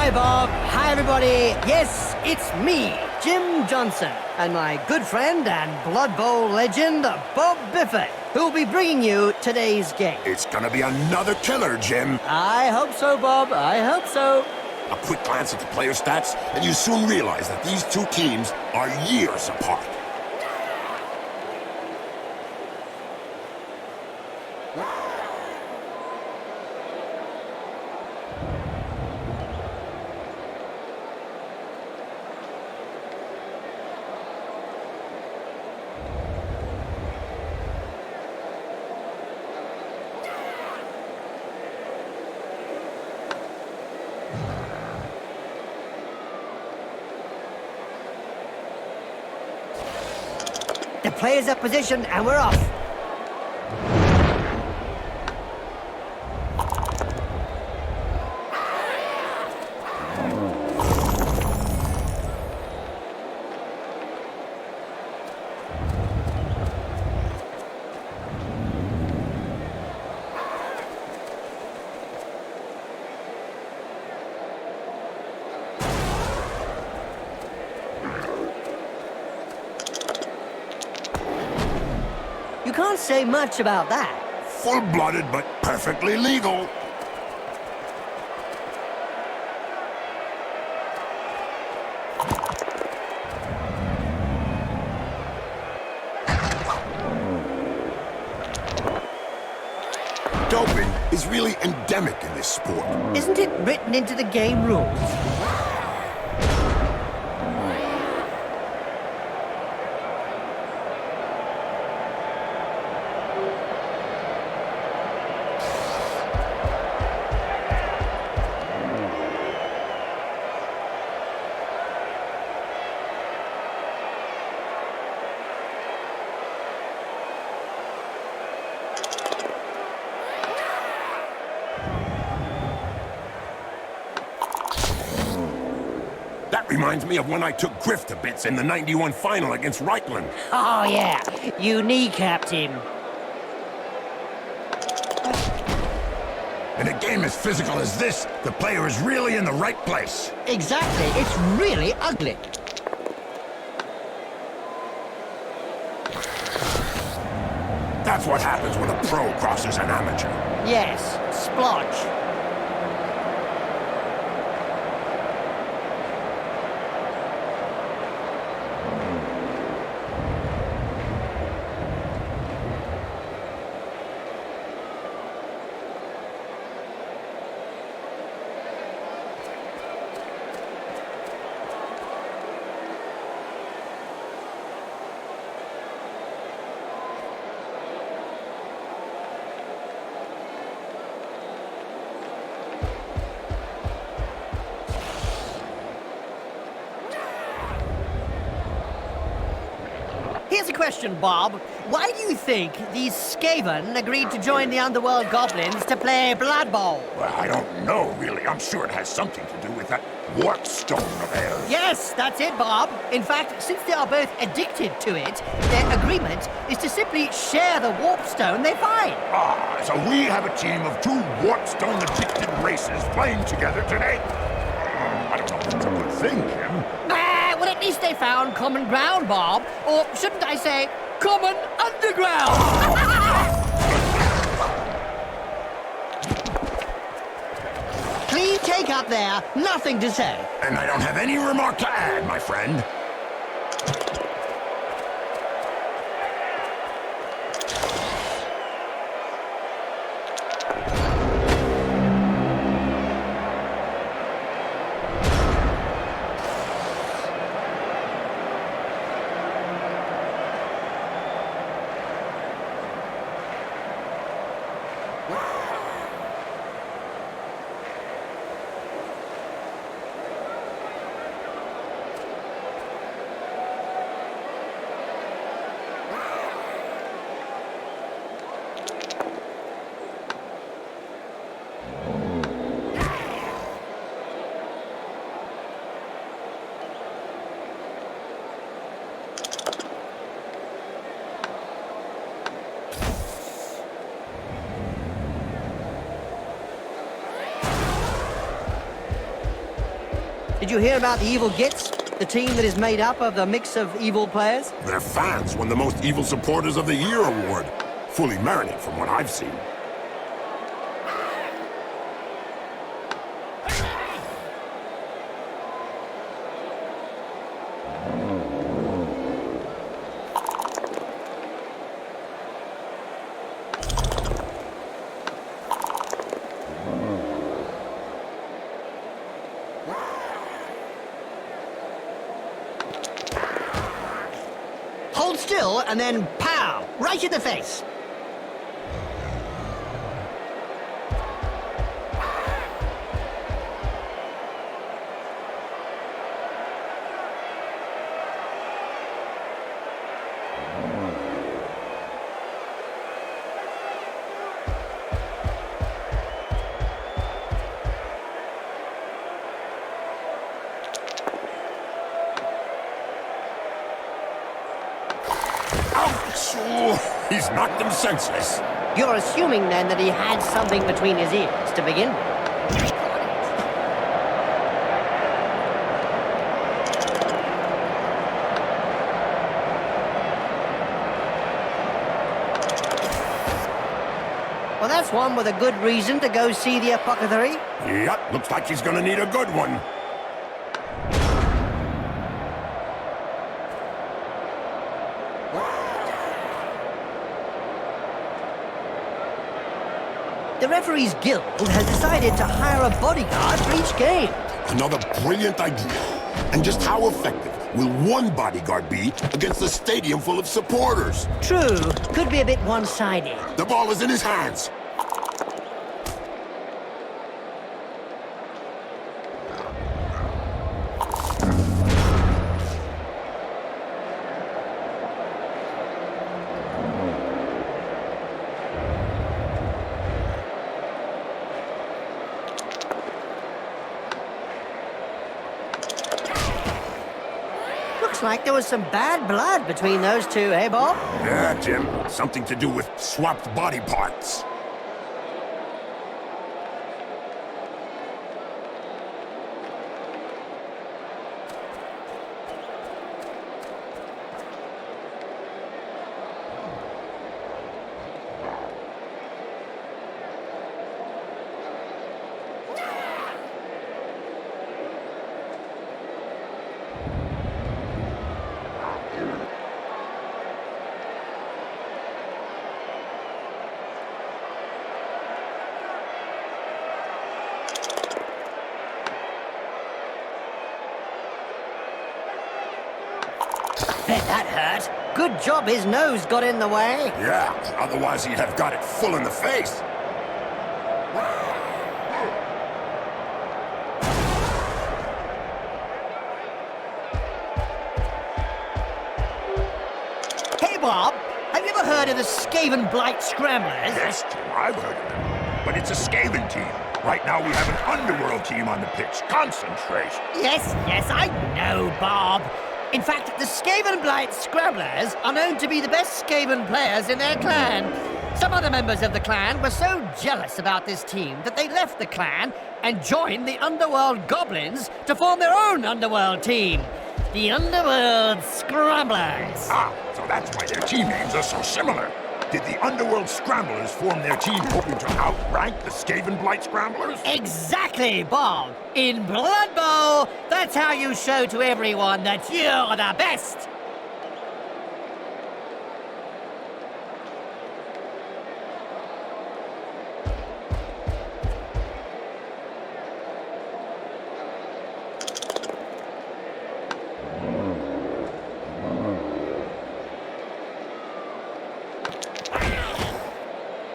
Hi, Bob. Hi, everybody. Yes, it's me, Jim Johnson, and my good friend and Blood Bowl legend, Bob Bifford, who'll be bringing you today's game. It's gonna be another killer, Jim. I hope so, Bob. I hope so. A quick glance at the player stats, and you soon realize that these two teams are years apart. The players are positioned, and we're off. You can't say much about that. Full-blooded, but perfectly legal. Doping is really endemic in this sport. Isn't it written into the game rules? That reminds me of when I took Griff to bits in the '91 final against Reichland. Oh, yeah. You kneecapped him. In a game as physical as this, the player is really in the right place. Exactly. It's really ugly. That's what happens when a pro crosses an amateur. Yes. Splodge. Here's a question, Bob. Why do you think these Skaven agreed to join the Underworld Goblins to play Blood Bowl? Well, I don't know, really. I'm sure it has something to do with that Warpstone of theirs. Yes, that's it, Bob. In fact, since they are both addicted to it, their agreement is to simply share the Warpstone they find. Ah, so we have a team of two Warpstone-addicted races playing together today? I don't know if it's a good thing, Jim. Well, at least they found common ground, Bob. Or shouldn't I say, common underground? Clean take up there, nothing to say. And I don't have any remark to add, my friend. Did you hear about the Evil Gits? The team that is made up of the mix of evil players? Their fans won the Most Evil Supporters of the Year award. Fully merited from what I've seen. Hold still and then pow! Right in the face! He's knocked him senseless. You're assuming then that he had something between his ears to begin with. Well, that's one with a good reason to go see the apothecary. Yep, looks like he's gonna need a good one. The referee's guild has decided to hire a bodyguard for each game. Another brilliant idea. And just how effective will one bodyguard be against a stadium full of supporters? True, could be a bit one-sided. The ball is in his hands. Looks like there was some bad blood between those two, eh, Bob? Yeah, Jim. Something to do with swapped body parts. Bet that hurt. Good job his nose got in the way. Yeah, otherwise he'd have got it full in the face. Hey, Bob, have you ever heard of the Skaven Blight Scramblers? Yes, Jim, I've heard of them. But it's a Skaven team. Right now we have an Underworld team on the pitch. Concentrate. Yes, I know, Bob. In fact, the Skaven Blight Scramblers are known to be the best Skaven players in their clan. Some other members of the clan were so jealous about this team that they left the clan and joined the Underworld Goblins to form their own Underworld team. The Underworld Scramblers. Ah, so that's why their team names are so similar. Did the Underworld Scramblers form their team hoping to outrank the Skaven Blight Scramblers? Exactly, Bob. In Blood Bowl, that's how you show to everyone that you're the best.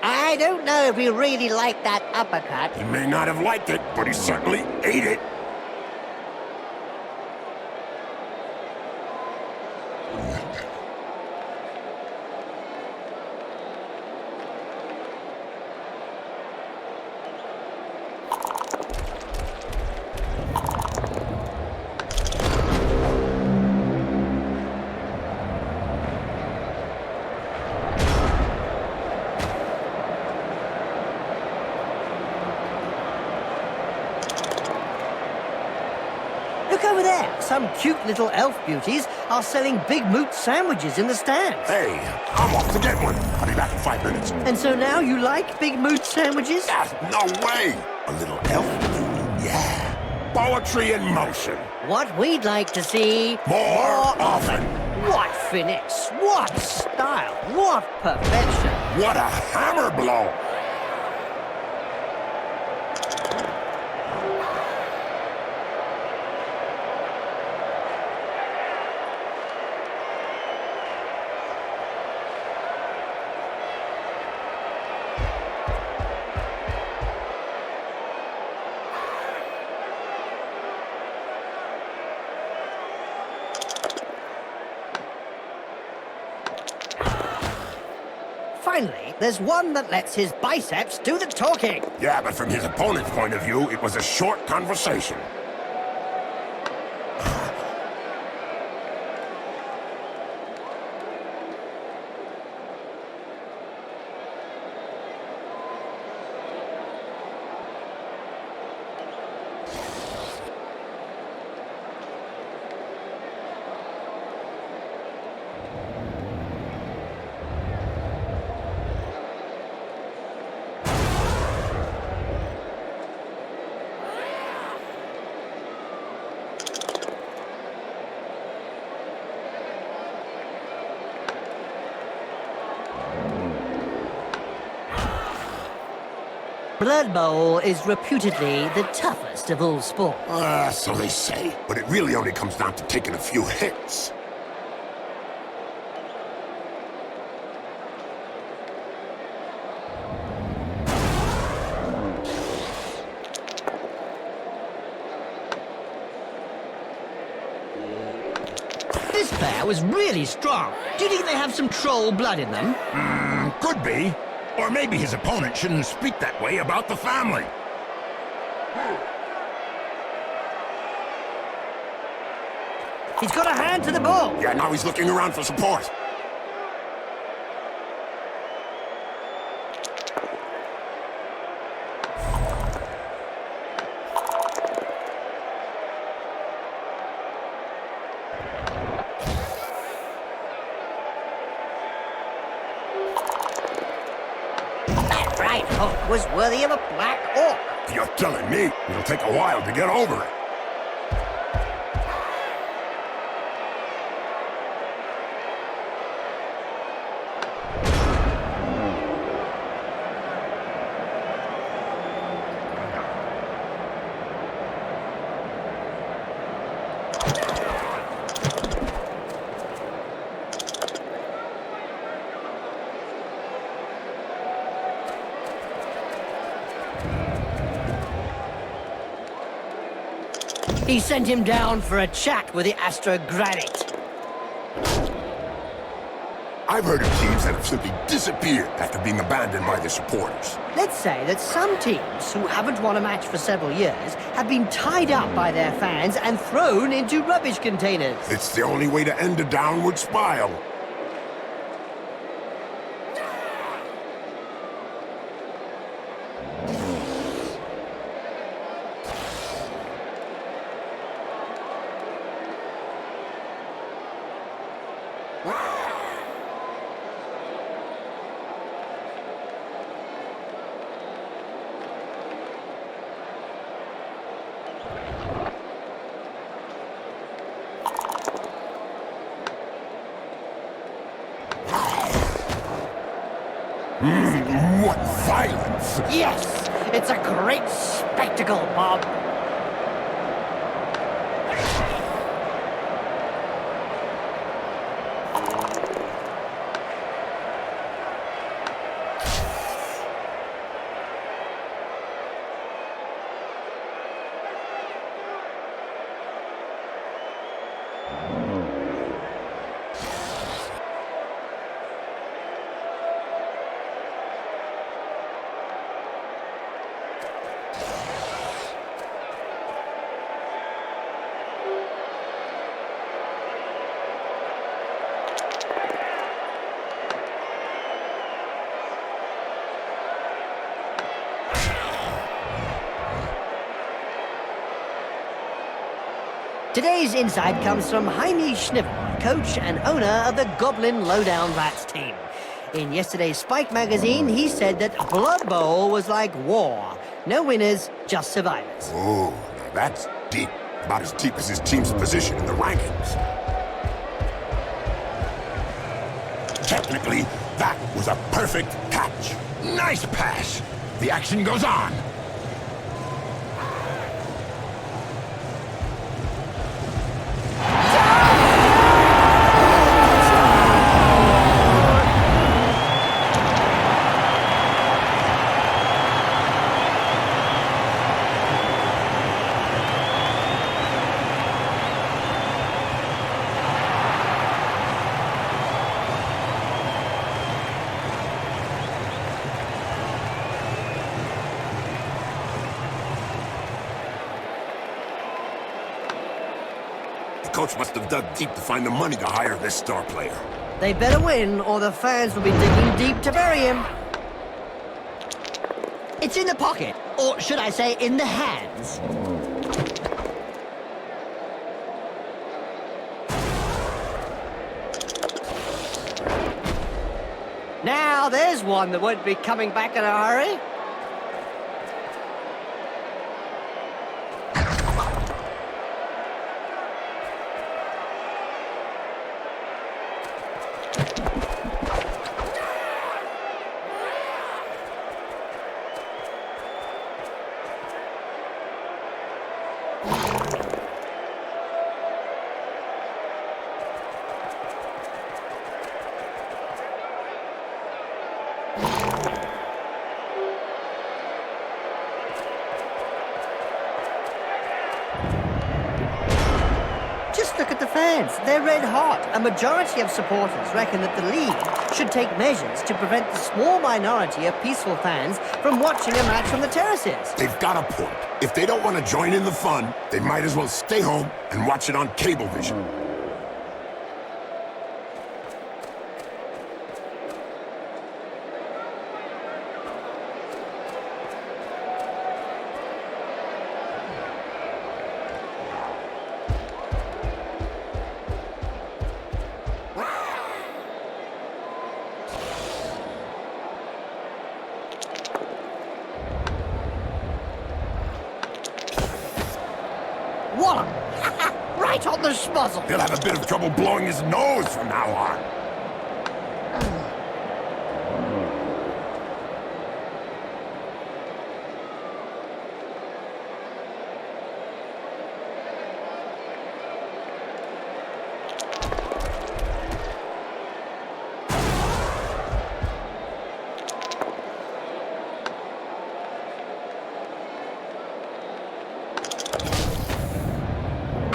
I don't know if we really like that uppercut. He may not have liked it, but he certainly ate it. Look over there. Some cute little elf beauties are selling Big Moot sandwiches in the stands. Hey, I'm off to get one. I'll be back in 5 minutes. And so now you like Big Moot sandwiches? No way! A little elf? Yeah. Poetry in motion. What we'd like to see... More often. What finesse, what style, what perfection. What a hammer blow! Finally, there's one that lets his biceps do the talking. Yeah, but from his opponent's point of view, it was a short conversation. Blood Bowl is reputedly the toughest of all sports. So they say. But it really only comes down to taking a few hits. This pair was really strong. Do you think they have some troll blood in them? Could be. Or maybe his opponent shouldn't speak that way about the family. He's got a hand to the ball. Yeah, now he's looking around for support. That right hook was worthy of a black orc. You're telling me it'll take a while to get over it. He sent him down for a chat with the Astrogranite. I've heard of teams that have simply disappeared after being abandoned by their supporters. Let's say that some teams who haven't won a match for several years have been tied up by their fans and thrown into rubbish containers. It's the only way to end a downward spiral. What violence! Yes! It's a great spectacle, Bob. Today's insight comes from Jaime Schnivel, coach and owner of the Goblin Lowdown Rats team. In yesterday's Spike magazine, he said that Blood Bowl was like war. No winners, just survivors. Oh, now that's deep. About as deep as his team's position in the rankings. Technically, that was a perfect catch. Nice pass. The action goes on. Coach must have dug deep to find the money to hire this star player. They better win, or the fans will be digging deep to bury him. It's in the pocket, or should I say, in the hands. Now, there's one that won't be coming back in a hurry. Just look at the fans. They're red hot. A majority of supporters reckon that the league should take measures to prevent the small minority of peaceful fans from watching a match from the terraces. They've got a point. If they don't want to join in the fun, they might as well stay home and watch it on Cablevision. Wallop! Right on the schmuzzle. He'll have a bit of trouble blowing his nose from now on.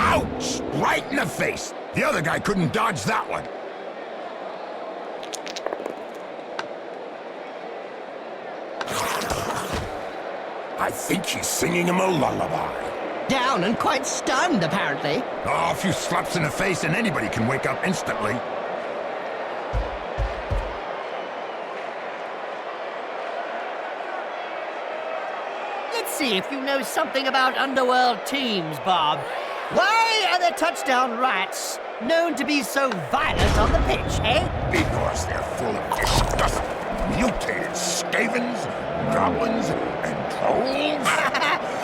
Ouch! Right in the face. The other guy couldn't dodge that one. I think he's singing him a lullaby. Down and quite stunned, apparently. Oh, a few slaps in the face and anybody can wake up instantly. Let's see if you know something about Underworld teams, Bob. Why are the touchdown rats known to be so violent on the pitch, eh? Because they're full of disgusting, mutated skavens, goblins, and trolls.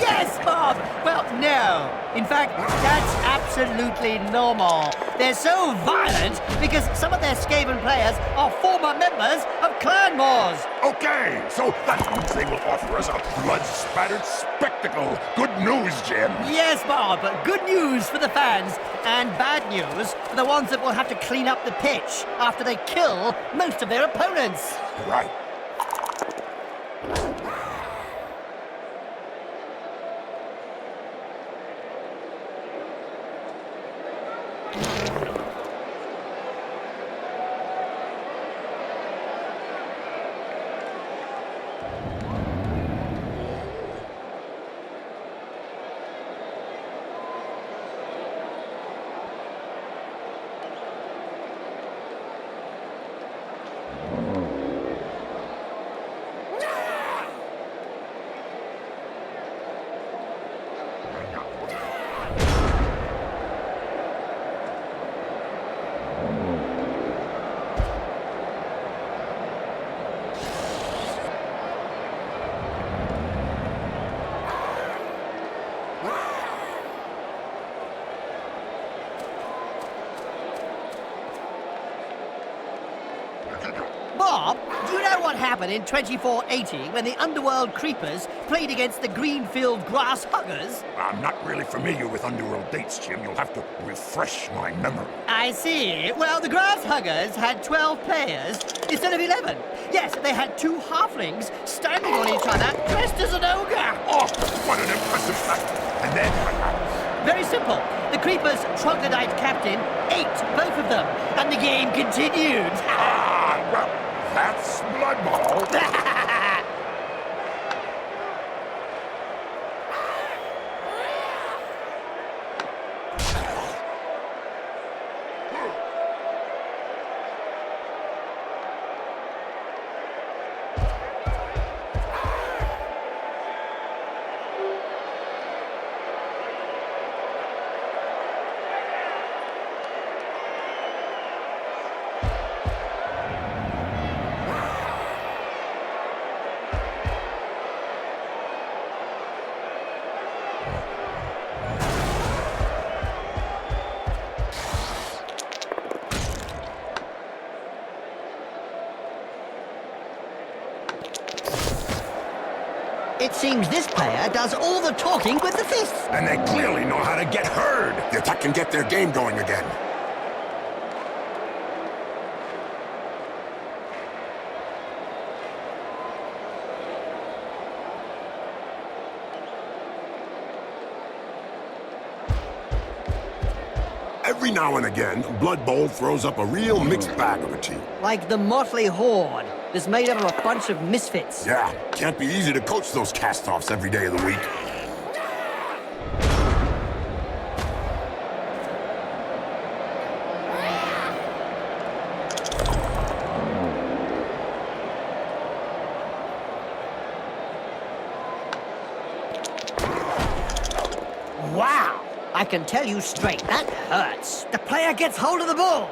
Yes, Bob! Well, no. In fact, that's absolutely normal. They're so violent because some of their Skaven players are former members of clan wars. Okay, so that means they will offer us a blood-spattered spectacle. Good news, Jim. Yes, Bob. Good news for the fans, and bad news for the ones that will have to clean up the pitch after they kill most of their opponents. Right. Do you know what happened in 2480 when the Underworld Creepers played against the Greenfield Grass Huggers? I'm not really familiar with Underworld dates, Jim. You'll have to refresh my memory. I see. Well, the Grass Huggers had 12 players instead of 11. Yes, they had 2 halflings standing on each other dressed as an ogre. Oh, what an impressive fact. And then what happens? Very simple. The Creepers' troglodyte captain ate both of them, and the game continued. Ah, well, that's Blood Bowl. It seems this player does all the talking with the fists. And they clearly know how to get heard. The attack can get their game going again. Every now and again, Blood Bowl throws up a real mixed bag of a team. Like the Motley Horde that's made up of a bunch of misfits. Yeah, can't be easy to coach those cast-offs every day of the week. Wow! I can tell you straight, that hurts. The player gets hold of the ball.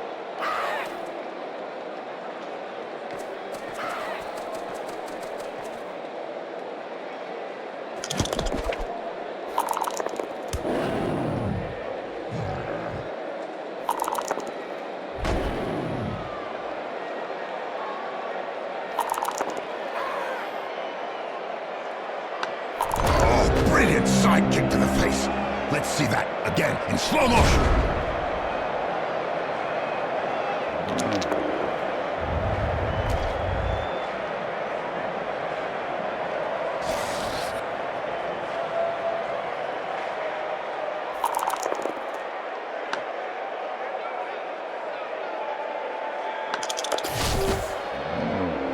Oh, brilliant side kick to the face. Let's see that again in slow motion.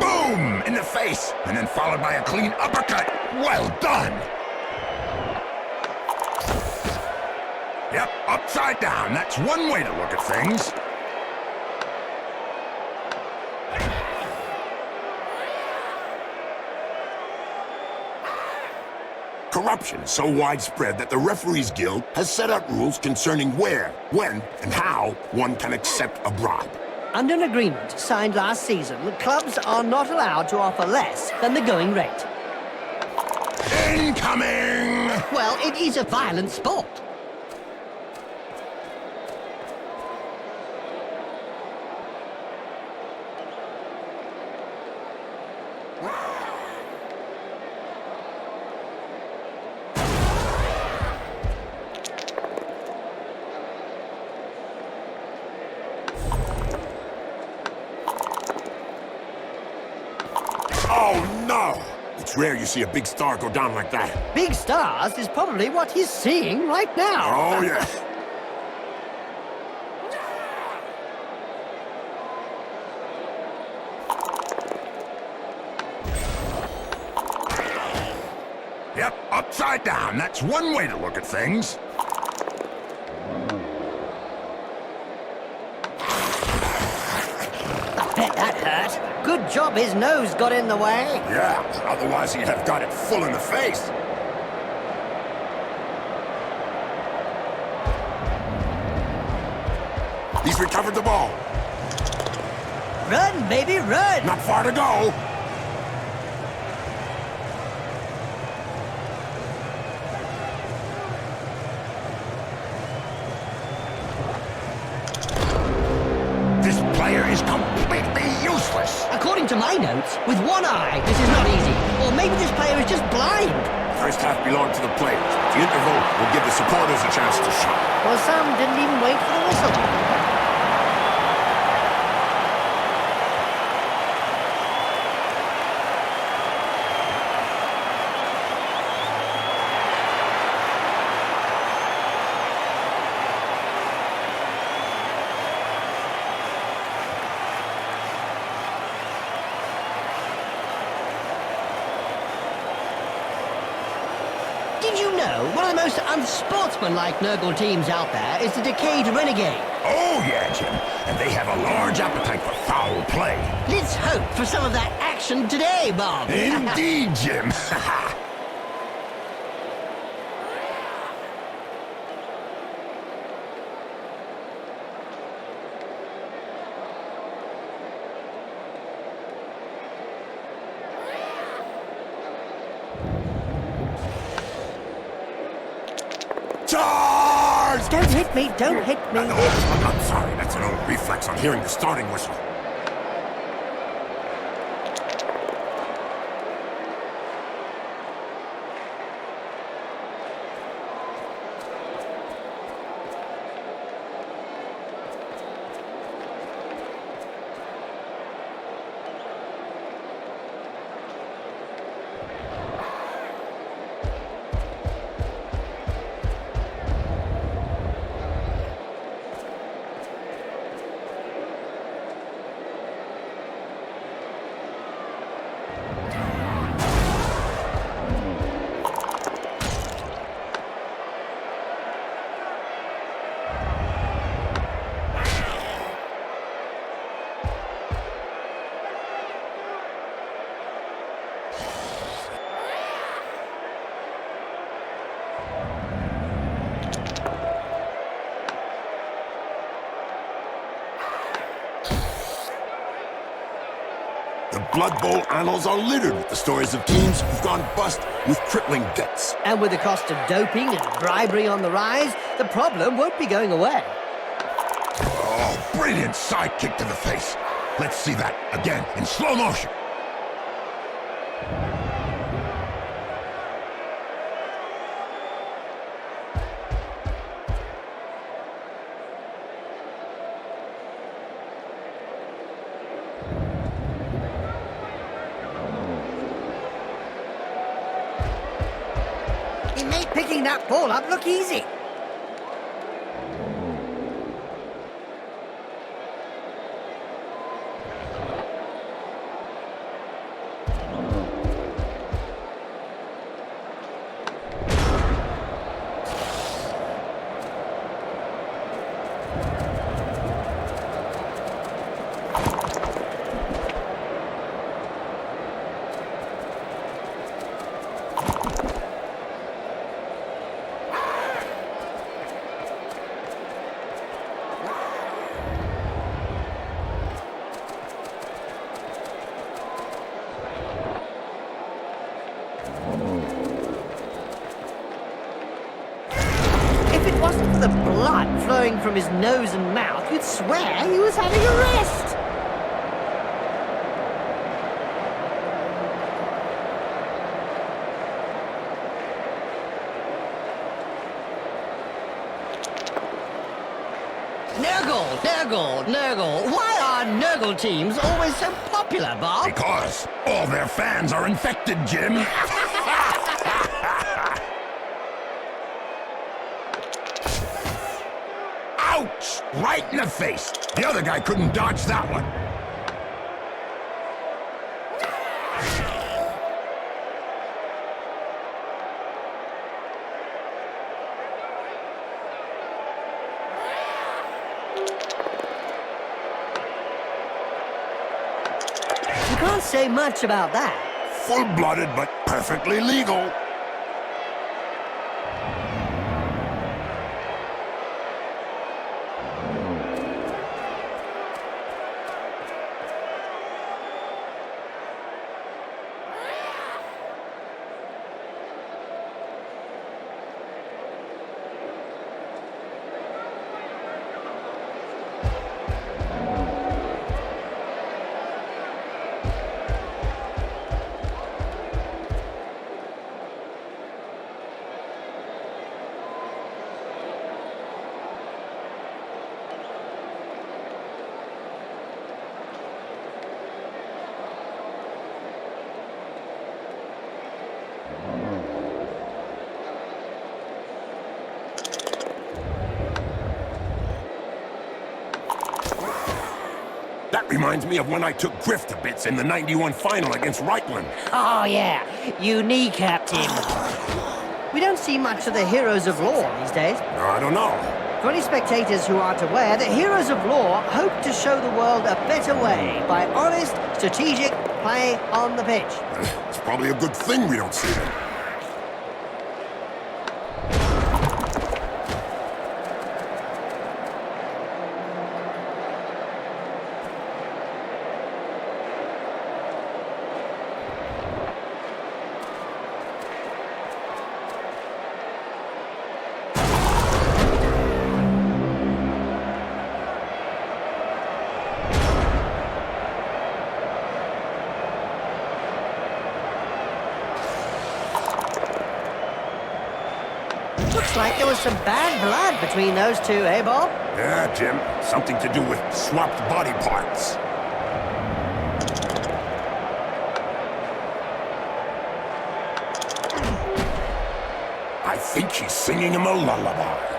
Boom! In the face, and then followed by a clean uppercut. Well done! Yep, upside down. That's one way to look at things. Corruption is so widespread that the Referees Guild has set out rules concerning where, when, and how one can accept a bribe. Under an agreement signed last season, clubs are not allowed to offer less than the going rate. Incoming! Well, it is a violent sport. Oh, no! It's rare you see a big star go down like that. Big stars is probably what he's seeing right now. Oh, yeah. Yep, upside down. That's one way to look at things. I bet that hurt. Good job his nose got in the way. Yeah, otherwise he'd have got it full in the face. He's recovered the ball. Run, baby, run! Not far to go. This player is completely useless. According According to my notes, with one eye, this is not easy. Or maybe this player is just blind. First half belonged to the players. The interval will give the supporters a chance to shine. Well, some didn't even wait for the whistle. Did you know one of the most unsportsmanlike Nurgle teams out there is the Decayed Renegade? Oh, yeah, Jim. And they have a large appetite for foul play. Let's hope for some of that action today, Bob. Indeed, Jim. Charge! Don't hit me, don't hit me. I'm sorry, that's an old reflex on hearing the starting whistle. The Blood Bowl annals are littered with the stories of teams who've gone bust with crippling debts. And with the cost of doping and bribery on the rise, the problem won't be going away. Oh, brilliant sidekick to the face. Let's see that again in slow motion. It made picking that ball up look easy. If it wasn't for the blood flowing from his nose and mouth, you'd swear he was having a rest. Nurgle. Why are Nurgle teams always so popular, Bob? Because all their fans are infected, Jim. Ouch! Right in the face. The other guy couldn't dodge that one. You can't say much about that. Full-blooded, but perfectly legal. That reminds me of when I took Griff to bits in the '91 final against Reichland. Oh, yeah. You kneecapped him. We don't see much of the Heroes of Law these days. I don't know. For any spectators who aren't aware, the Heroes of Law hope to show the world a better way by honest, strategic play on the pitch. It's probably a good thing we don't see them. Looks like there was some bad blood between those two, eh, Bob? Yeah, Jim. Something to do with swapped body parts. I think he's singing him a lullaby.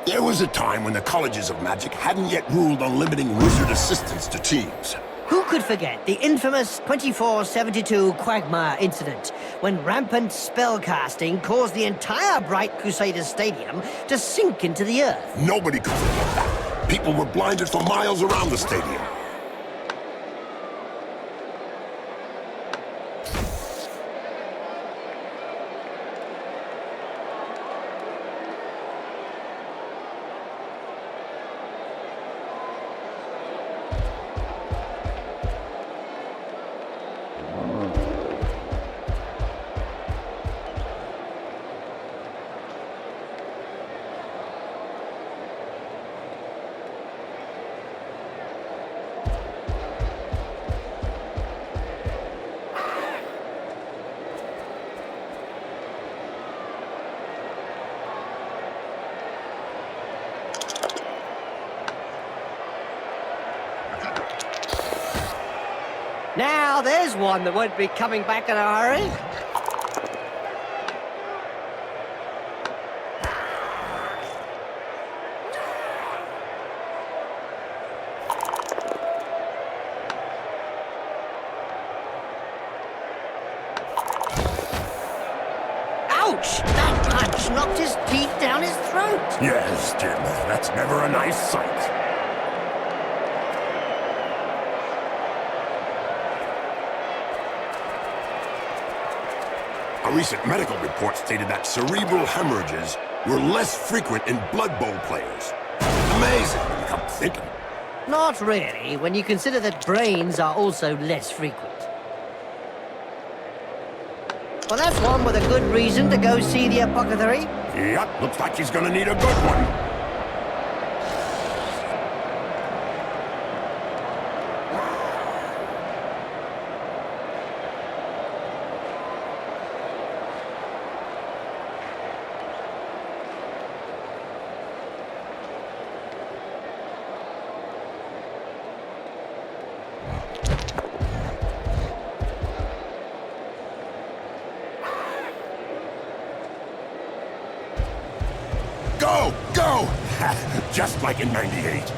There was a time when the colleges of magic hadn't yet ruled on limiting wizard assistance to teams. Who could forget the infamous 2472 Quagmire incident, when rampant spellcasting caused the entire Bright Crusaders Stadium to sink into the earth? Nobody could forget that. People were blinded for miles around the stadium. Now, there's one that won't be coming back in a hurry. Ouch! That punch knocked his teeth down his throat. Yes, Jim, that's never a nice sight. A recent medical report stated that cerebral hemorrhages were less frequent in Blood Bowl players. Amazing when you come to think of it. Not really, when you consider that brains are also less frequent. Well, that's one with a good reason to go see the apothecary. Yep, looks like he's gonna need a good one. Go! Go! Just like in '98.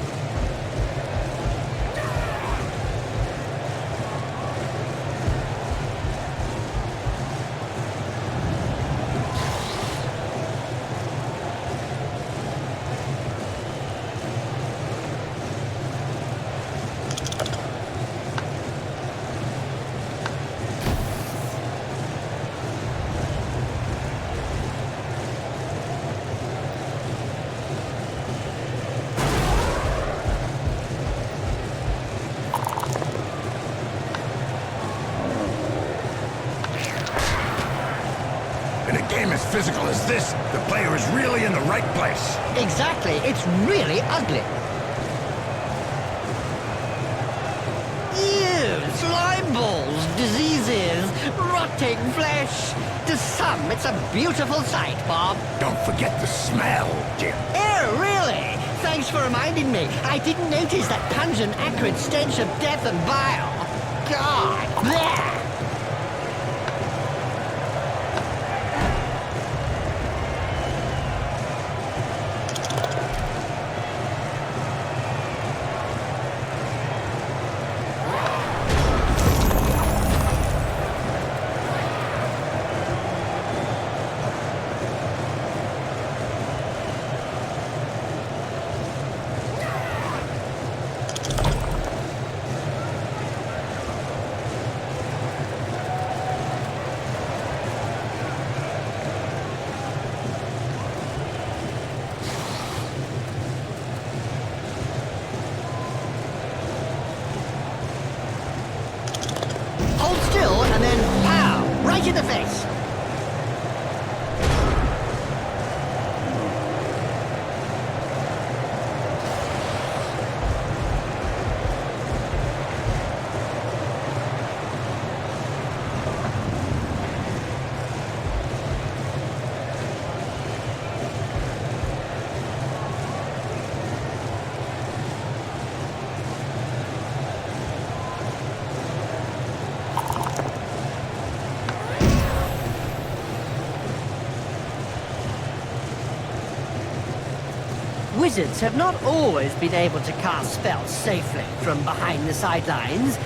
physical as this, the player is really in the right place. Exactly, it's really ugly. Ew, slime balls, diseases, rotting flesh. To some, it's a beautiful sight, Bob. Don't forget the smell, Jim. Oh, really? Thanks for reminding me. I didn't notice that pungent, acrid stench of death and bile. God, bleh! Hold still and then pow! Right in the face! Wizards have not always been able to cast spells safely from behind the sidelines.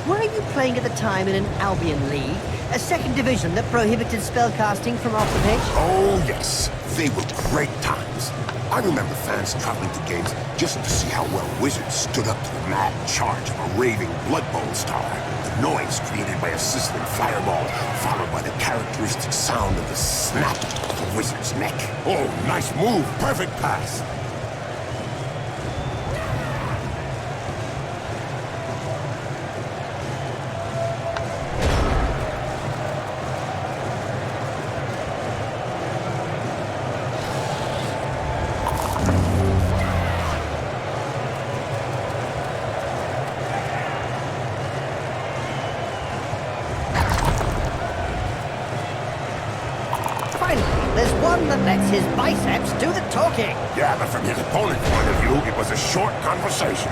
Were you playing at the time in an Albion League, a second division that prohibited spellcasting from off the pitch? Oh, yes. They were great times. I remember fans traveling to games just to see how well Wizards stood up to the mad charge of a raving Blood Bowl star. The noise created by a sizzling fireball, followed by the characteristic sound of the snap of the Wizard's neck. Oh, nice move. Perfect pass. There's one that lets his biceps do the talking. Yeah, but from his opponent's point of view, it was a short conversation.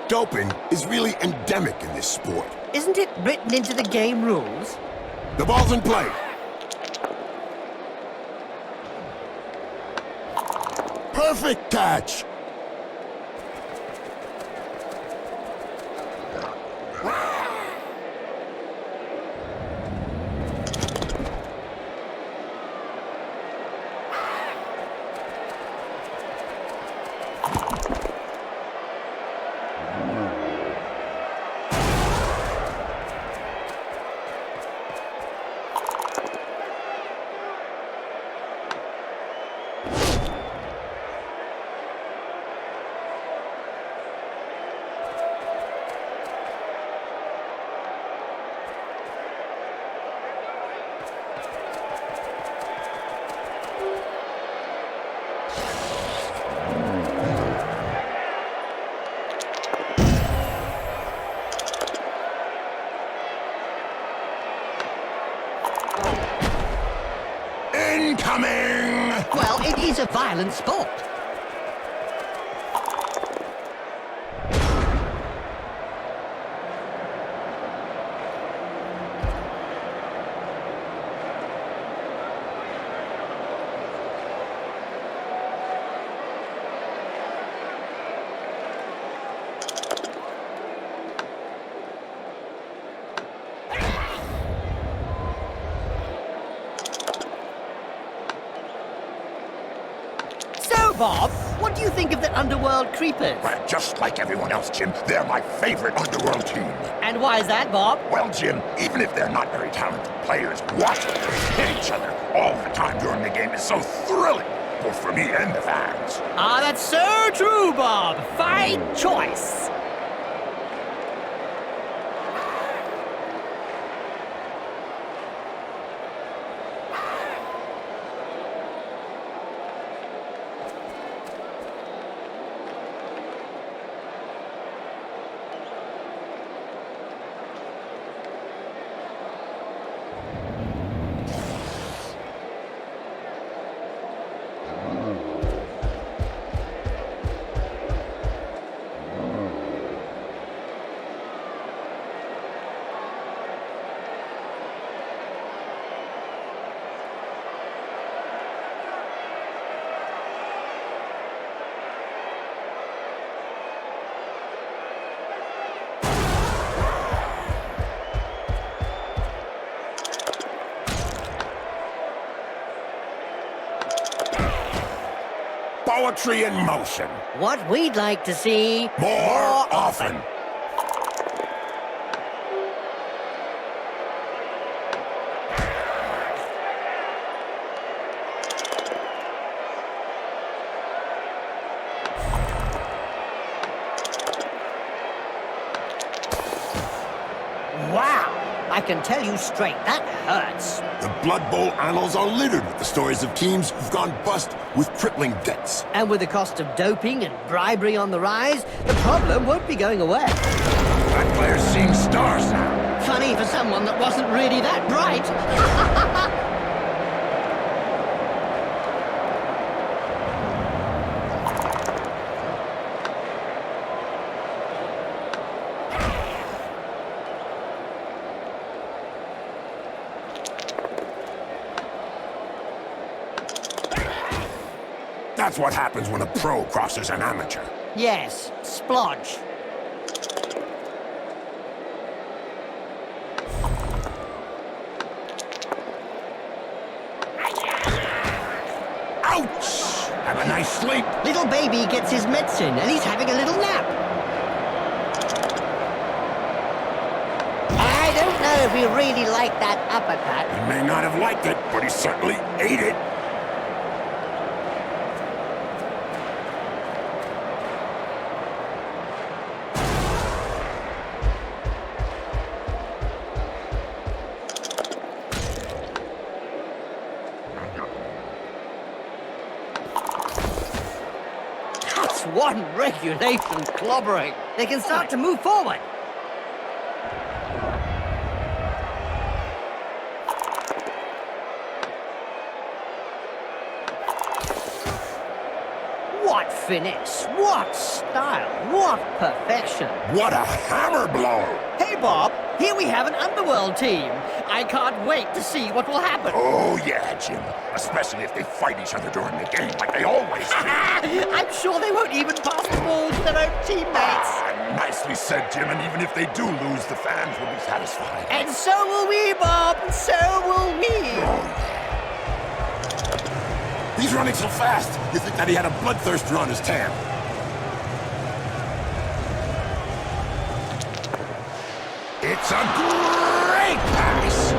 Doping is really endemic in this sport. Isn't it written into the game rules? The ball's in play. Perfect catch! Incoming! Well, it is a violent sport. Bob, what do you think of the Underworld creepers? Well, just like everyone else, Jim, they're my favorite Underworld team. And why is that, Bob? Well, Jim, even if they're not very talented players, watching them hit each other all the time during the game is so thrilling, both for me and the fans. Ah, that's so true, Bob. Fine choice. Poetry in motion. What we'd like to see More often. Wow! I can tell you straight, that hurts. The Blood Bowl annals are littered with the stories of teams who've gone bust with crippling debts. And with the cost of doping and bribery on the rise, the problem won't be going away. That player's seeing stars now. Funny for someone that wasn't really that bright. That's what happens when a pro crosses an amateur. Yes, splodge. Ouch! Have a nice sleep. Little baby gets his medicine and he's having a little nap. I don't know if he really liked that uppercut. He may not have liked it, but he certainly ate it. That's one regulation clobbering. They can start to move forward. What finesse, what style, what perfection. What a hammer blow! Hey, Bob, here we have an Underworld team. I can't wait to see what will happen. Oh, yeah, Jim. Especially if they fight each other during the game, like they always do. I'm sure they won't even pass the ball to their own teammates. Nicely said, Jim, and even if they do lose, the fans will be satisfied. And so will we, Bob, and so will we. He's running so fast, you think that he had a bloodthirster on his tail. It's a great pass!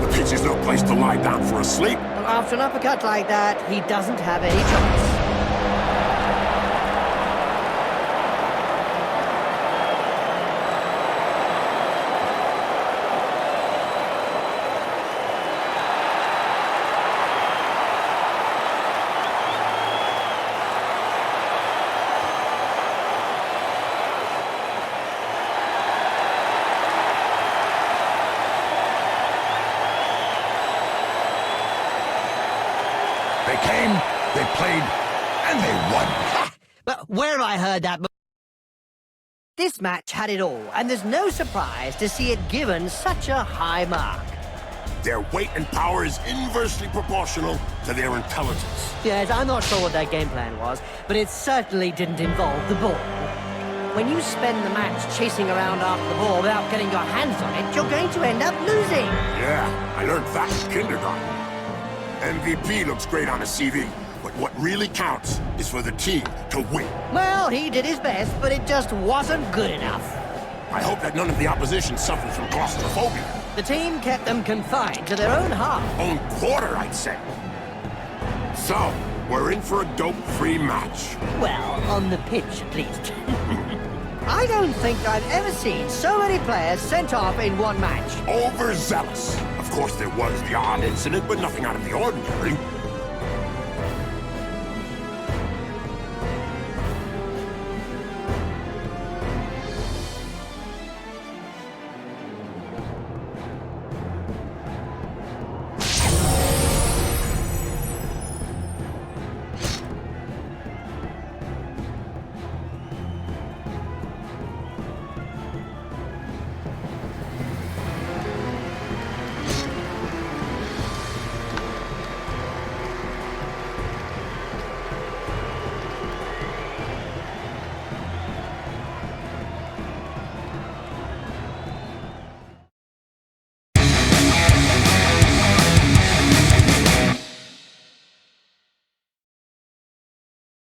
The pitch is no place to lie down for a sleep. Well, after an uppercut like that, he doesn't have any choice. They came, they played, and they won. But where I heard that before. This match had it all, and there's no surprise to see it given such a high mark. Their weight and power is inversely proportional to their intelligence. Yes, I'm not sure what their game plan was, but it certainly didn't involve the ball. When you spend the match chasing around after the ball without getting your hands on it, you're going to end up losing. Yeah, I learned that in kindergarten. MVP looks great on a CV, but what really counts is for the team to win. Well, he did his best, but it just wasn't good enough. I hope that none of the opposition suffers from claustrophobia. The team kept them confined to their own half. Own quarter, I'd say. So, we're in for a dope-free match. Well, on the pitch at least. I don't think I've ever seen so many players sent off in one match. Overzealous. Of course, there was the odd incident, but nothing out of the ordinary.